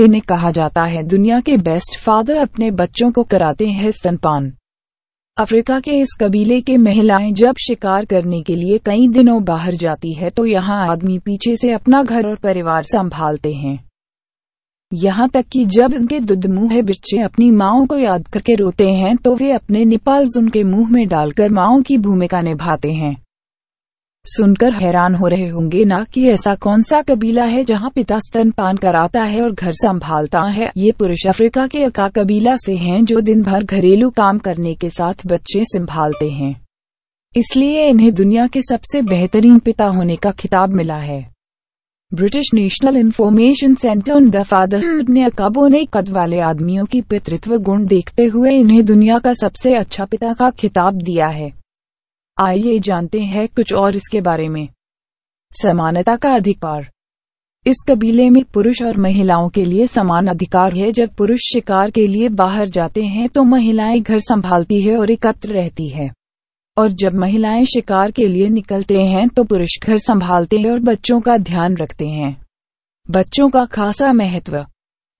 इन्हें कहा जाता है दुनिया के बेस्ट फादर। अपने बच्चों को कराते हैं स्तनपान। अफ्रीका के इस कबीले के महिलाएं जब शिकार करने के लिए कई दिनों बाहर जाती है तो यहाँ आदमी पीछे से अपना घर और परिवार संभालते हैं। यहाँ तक कि जब उनके दुधमुहे बच्चे अपनी माँओं को याद करके रोते हैं तो वे अपने निपल्स उनके मुंह में डालकर माँओं की भूमिका निभाते हैं। सुनकर हैरान हो रहे होंगे ना कि ऐसा कौन सा कबीला है जहाँ पिता स्तनपान कराता है और घर संभालता है। ये पुरुष अफ्रीका के अका कबीला से हैं जो दिन भर घरेलू काम करने के साथ बच्चे संभालते हैं। इसलिए इन्हें दुनिया के सबसे बेहतरीन पिता होने का खिताब मिला है। British national information centre on the fatherhood ने अकाबों ने कद वाले आदमियों की पितृत्व गुण देखते हुए इन्हें दुनिया का सबसे अच्छा पिता का खिताब दिया है। आइए जानते हैं कुछ और इसके बारे में। समानता का अधिकार। इस कबीले में पुरुष और महिलाओं के लिए समान अधिकार है। जब पुरुष शिकार के लिए बाहर जाते हैं तो महिलाएं घर संभालती है और एकत्र रहती है, और जब महिलाएं शिकार के लिए निकलते हैं तो पुरुष घर संभालते हैं और बच्चों का ध्यान रखते हैं। बच्चों का खासा महत्व।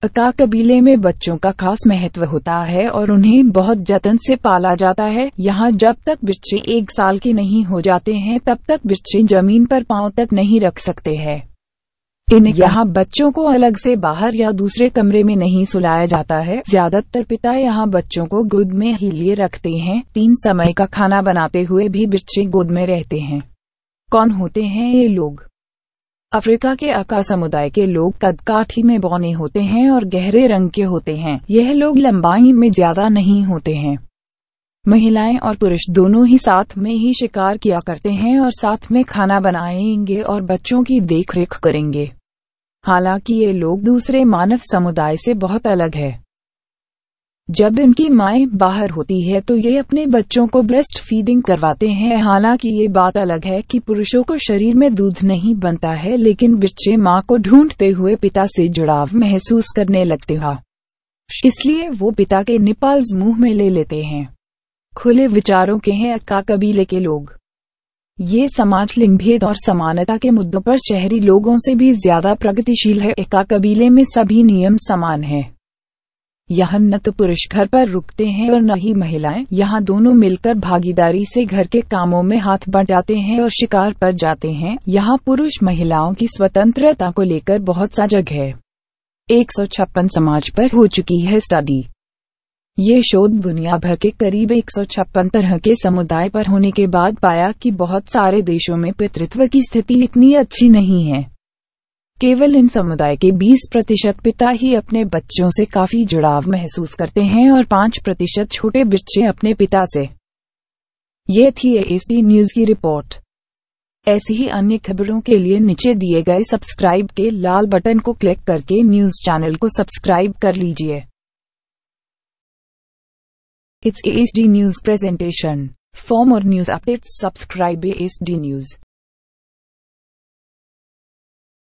अका कबीले में बच्चों का खास महत्व होता है और उन्हें बहुत जतन से पाला जाता है। यहाँ जब तक बच्चे 1 साल के नहीं हो जाते हैं तब तक बच्चे जमीन पर पांव तक नहीं रख सकते हैं। यहाँ बच्चों को अलग से बाहर या दूसरे कमरे में नहीं सुलाया जाता है। ज्यादातर पिता यहाँ बच्चों को गोद में ही लिए रखते हैं। 3 समय का खाना बनाते हुए भी बच्चे गोद में रहते हैं। कौन होते हैं ये लोग? अफ्रीका के अका समुदाय के लोग कदकाठी में बौने होते हैं और गहरे रंग के होते हैं। यह लोग लंबाई में ज्यादा नहीं होते हैं। महिलाएं और पुरुष दोनों ही साथ में ही शिकार किया करते हैं और साथ में खाना बनाएंगे और बच्चों की देखरेख करेंगे। हालांकि ये लोग दूसरे मानव समुदाय से बहुत अलग है। जब इनकी माएं बाहर होती है तो ये अपने बच्चों को ब्रेस्ट फीडिंग करवाते हैं। हालांकि ये बात अलग है कि पुरुषों को शरीर में दूध नहीं बनता है, लेकिन बच्चे मां को ढूंढते हुए पिता से जुड़ाव महसूस करने लगते हैं, इसलिए वो पिता के निपल्स मुंह में ले लेते हैं। खुले विचारों के हैं अक्का कबीले के लोग। ये समाज लिंग भेद और समानता के मुद्दों पर शहरी लोगों से भी ज्यादा प्रगतिशील है। अक्का कबीले में सभी नियम समान है। यहाँ न तो पुरुष घर पर रुकते हैं और न ही महिलाएं। यहाँ दोनों मिलकर भागीदारी से घर के कामों में हाथ बटाते हैं और शिकार पर जाते हैं। यहाँ पुरुष महिलाओं की स्वतंत्रता को लेकर बहुत सजग है। 156 समाज पर हो चुकी है स्टडी। ये शोध दुनिया भर के करीब 156 तरह के समुदाय पर होने के बाद पाया कि बहुत सारे देशों में पितृत्व की स्थिति इतनी अच्छी नहीं है। केवल इन समुदाय के 20% पिता ही अपने बच्चों से काफी जुड़ाव महसूस करते हैं और 5% छोटे बच्चे अपने पिता से। ये थी एएसडी न्यूज की रिपोर्ट। ऐसी ही अन्य खबरों के लिए नीचे दिए गए सब्सक्राइब के लाल बटन को क्लिक करके न्यूज चैनल को सब्सक्राइब कर लीजिए। It's ASD News presentation. For more news updates, subscribe ASD News.